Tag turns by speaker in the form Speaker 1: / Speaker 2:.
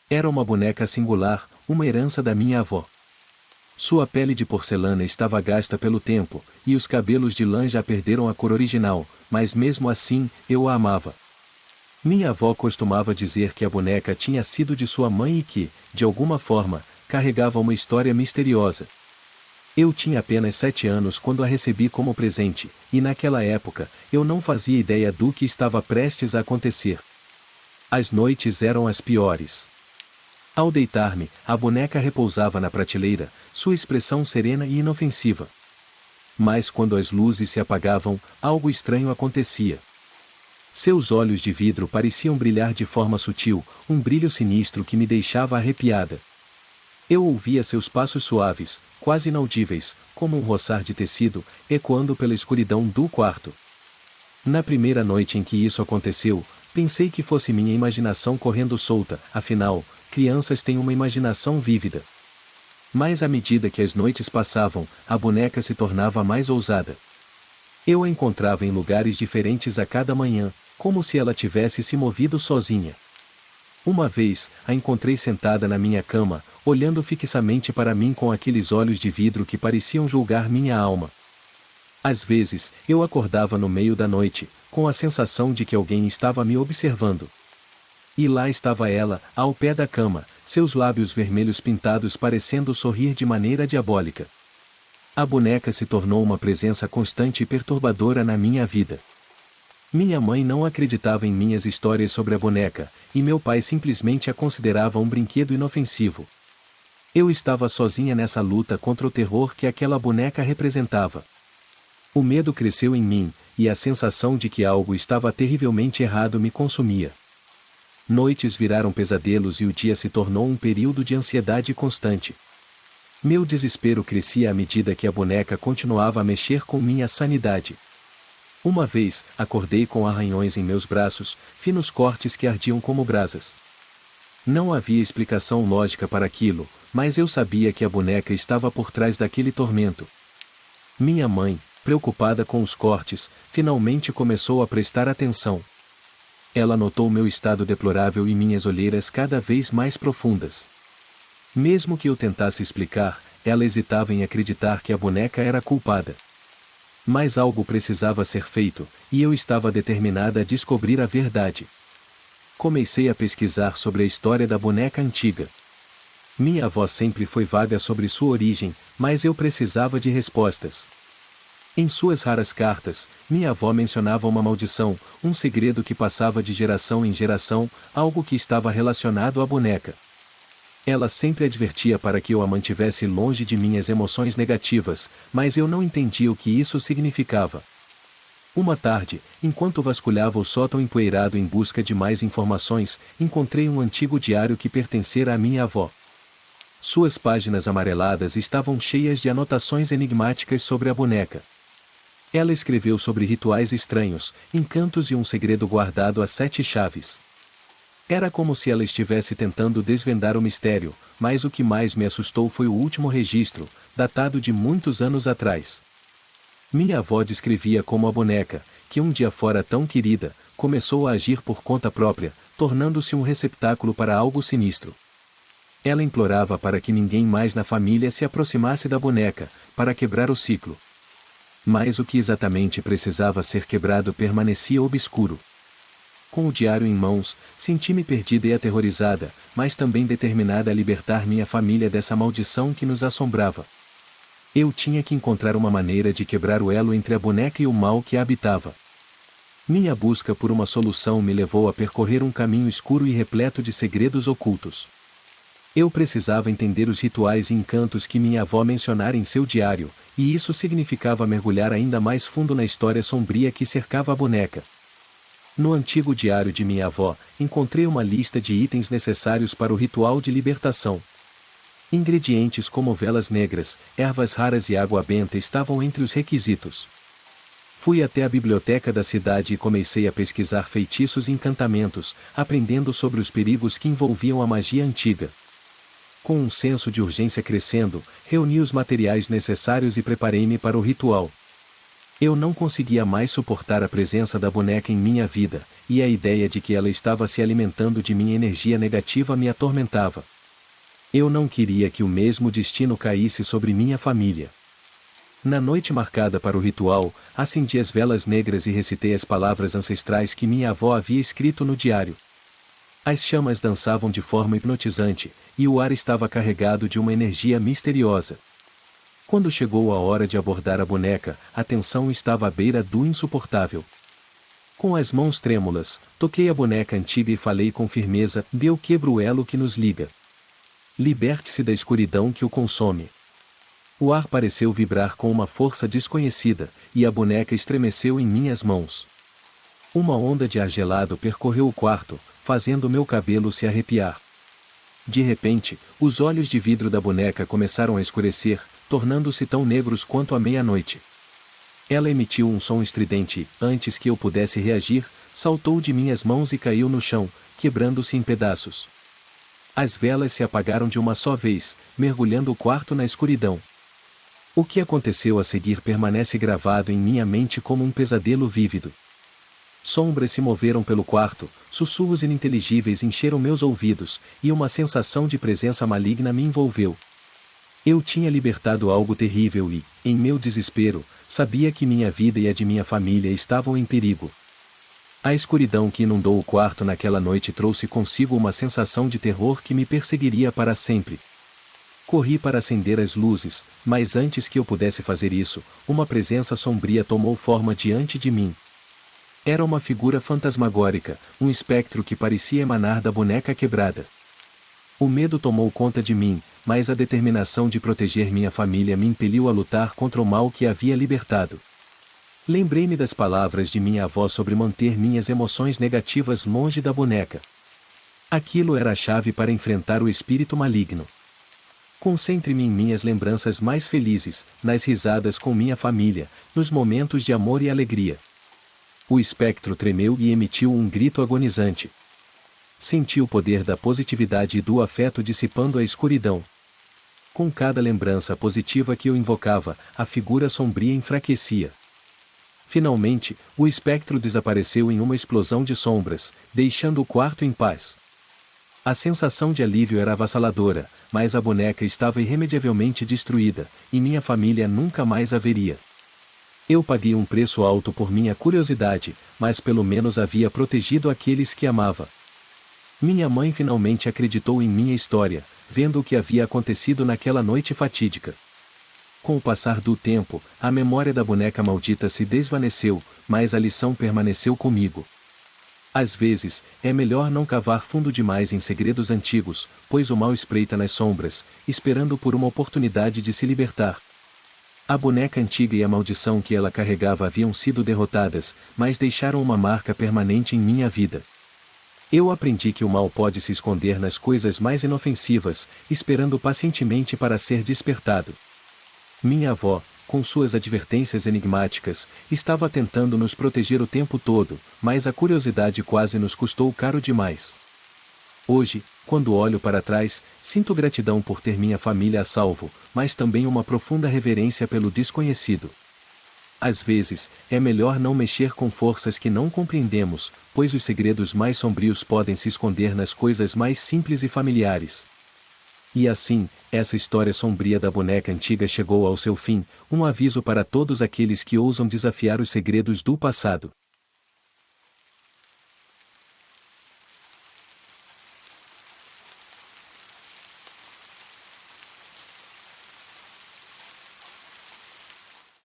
Speaker 1: Era uma boneca singular, uma herança da minha avó. Sua pele de porcelana estava gasta pelo tempo, e os cabelos de lã já perderam a cor original, mas mesmo assim, eu a amava. Minha avó costumava dizer que a boneca tinha sido de sua mãe e que, de alguma forma, carregava uma história misteriosa. Eu tinha apenas 7 anos quando a recebi como presente, e naquela época, eu não fazia ideia do que estava prestes a acontecer. As noites eram as piores. Ao deitar-me, a boneca repousava na prateleira, sua expressão serena e inofensiva. Mas quando as luzes se apagavam, algo estranho acontecia. Seus olhos de vidro pareciam brilhar de forma sutil, um brilho sinistro que me deixava arrepiada. Eu ouvia seus passos suaves, quase inaudíveis, como um roçar de tecido, ecoando pela escuridão do quarto. Na primeira noite em que isso aconteceu, pensei que fosse minha imaginação correndo solta, afinal, crianças têm uma imaginação vívida. Mas à medida que as noites passavam, a boneca se tornava mais ousada. Eu a encontrava em lugares diferentes a cada manhã, como se ela tivesse se movido sozinha. Uma vez, a encontrei sentada na minha cama, olhando fixamente para mim com aqueles olhos de vidro que pareciam julgar minha alma. Às vezes, eu acordava no meio da noite, com a sensação de que alguém estava me observando. E lá estava ela, ao pé da cama, seus lábios vermelhos pintados parecendo sorrir de maneira diabólica. A boneca se tornou uma presença constante e perturbadora na minha vida. Minha mãe não acreditava em minhas histórias sobre a boneca, e meu pai simplesmente a considerava um brinquedo inofensivo. Eu estava sozinha nessa luta contra o terror que aquela boneca representava. O medo cresceu em mim, e a sensação de que algo estava terrivelmente errado me consumia. Noites viraram pesadelos e o dia se tornou um período de ansiedade constante. Meu desespero crescia à medida que a boneca continuava a mexer com minha sanidade. Uma vez, acordei com arranhões em meus braços, finos cortes que ardiam como brasas. Não havia explicação lógica para aquilo, mas eu sabia que a boneca estava por trás daquele tormento. Minha mãe, preocupada com os cortes, finalmente começou a prestar atenção. Ela notou meu estado deplorável e minhas olheiras cada vez mais profundas. Mesmo que eu tentasse explicar, ela hesitava em acreditar que a boneca era culpada. Mas algo precisava ser feito, e eu estava determinada a descobrir a verdade. Comecei a pesquisar sobre a história da boneca antiga. Minha avó sempre foi vaga sobre sua origem, mas eu precisava de respostas. Em suas raras cartas, minha avó mencionava uma maldição, um segredo que passava de geração em geração, algo que estava relacionado à boneca. Ela sempre advertia para que eu a mantivesse longe de minhas emoções negativas, mas eu não entendia o que isso significava. Uma tarde, enquanto vasculhava o sótão empoeirado em busca de mais informações, encontrei um antigo diário que pertencera à minha avó. Suas páginas amareladas estavam cheias de anotações enigmáticas sobre a boneca. Ela escreveu sobre rituais estranhos, encantos e um segredo guardado a 7 chaves. Era como se ela estivesse tentando desvendar o mistério, mas o que mais me assustou foi o último registro, datado de muitos anos atrás. Minha avó descrevia como a boneca, que um dia fora tão querida, começou a agir por conta própria, tornando-se um receptáculo para algo sinistro. Ela implorava para que ninguém mais na família se aproximasse da boneca, para quebrar o ciclo. Mas o que exatamente precisava ser quebrado permanecia obscuro. Com o diário em mãos, senti-me perdida e aterrorizada, mas também determinada a libertar minha família dessa maldição que nos assombrava. Eu tinha que encontrar uma maneira de quebrar o elo entre a boneca e o mal que a habitava. Minha busca por uma solução me levou a percorrer um caminho escuro e repleto de segredos ocultos. Eu precisava entender os rituais e encantos que minha avó mencionara em seu diário, e isso significava mergulhar ainda mais fundo na história sombria que cercava a boneca. No antigo diário de minha avó, encontrei uma lista de itens necessários para o ritual de libertação. Ingredientes como velas negras, ervas raras e água benta estavam entre os requisitos. Fui até a biblioteca da cidade e comecei a pesquisar feitiços e encantamentos, aprendendo sobre os perigos que envolviam a magia antiga. Com um senso de urgência crescendo, reuni os materiais necessários e preparei-me para o ritual. Eu não conseguia mais suportar a presença da boneca em minha vida, e a ideia de que ela estava se alimentando de minha energia negativa me atormentava. Eu não queria que o mesmo destino caísse sobre minha família. Na noite marcada para o ritual, acendi as velas negras e recitei as palavras ancestrais que minha avó havia escrito no diário. As chamas dançavam de forma hipnotizante, e o ar estava carregado de uma energia misteriosa. Quando chegou a hora de abordar a boneca, a tensão estava à beira do insuportável. Com as mãos trêmulas, toquei a boneca antiga e falei com firmeza: eu quebro o elo que nos liga. Liberte-se da escuridão que o consome. O ar pareceu vibrar com uma força desconhecida, e a boneca estremeceu em minhas mãos. Uma onda de ar gelado percorreu o quarto, fazendo meu cabelo se arrepiar. De repente, os olhos de vidro da boneca começaram a escurecer, tornando-se tão negros quanto a meia-noite. Ela emitiu um som estridente e, antes que eu pudesse reagir, saltou de minhas mãos e caiu no chão, quebrando-se em pedaços. As velas se apagaram de uma só vez, mergulhando o quarto na escuridão. O que aconteceu a seguir permanece gravado em minha mente como um pesadelo vívido. Sombras se moveram pelo quarto, sussurros ininteligíveis encheram meus ouvidos, e uma sensação de presença maligna me envolveu. Eu tinha libertado algo terrível e, em meu desespero, sabia que minha vida e a de minha família estavam em perigo. A escuridão que inundou o quarto naquela noite trouxe consigo uma sensação de terror que me perseguiria para sempre. Corri para acender as luzes, mas antes que eu pudesse fazer isso, uma presença sombria tomou forma diante de mim. Era uma figura fantasmagórica, um espectro que parecia emanar da boneca quebrada. O medo tomou conta de mim, mas a determinação de proteger minha família me impeliu a lutar contra o mal que havia libertado. Lembrei-me das palavras de minha avó sobre manter minhas emoções negativas longe da boneca. Aquilo era a chave para enfrentar o espírito maligno. Concentre-me em minhas lembranças mais felizes, nas risadas com minha família, nos momentos de amor e alegria. O espectro tremeu e emitiu um grito agonizante. Senti o poder da positividade e do afeto dissipando a escuridão. Com cada lembrança positiva que eu invocava, a figura sombria enfraquecia. Finalmente, o espectro desapareceu em uma explosão de sombras, deixando o quarto em paz. A sensação de alívio era avassaladora, mas a boneca estava irremediavelmente destruída, e minha família nunca mais a veria. Eu paguei um preço alto por minha curiosidade, mas pelo menos havia protegido aqueles que amava. Minha mãe finalmente acreditou em minha história, vendo o que havia acontecido naquela noite fatídica. Com o passar do tempo, a memória da boneca maldita se desvaneceu, mas a lição permaneceu comigo. Às vezes, é melhor não cavar fundo demais em segredos antigos, pois o mal espreita nas sombras, esperando por uma oportunidade de se libertar. A boneca antiga e a maldição que ela carregava haviam sido derrotadas, mas deixaram uma marca permanente em minha vida. Eu aprendi que o mal pode se esconder nas coisas mais inofensivas, esperando pacientemente para ser despertado. Minha avó, com suas advertências enigmáticas, estava tentando nos proteger o tempo todo, mas a curiosidade quase nos custou caro demais. Hoje, quando olho para trás, sinto gratidão por ter minha família a salvo, mas também uma profunda reverência pelo desconhecido. Às vezes, é melhor não mexer com forças que não compreendemos, pois os segredos mais sombrios podem se esconder nas coisas mais simples e familiares. E assim, essa história sombria da boneca antiga chegou ao seu fim, um aviso para todos aqueles que ousam desafiar os segredos do passado.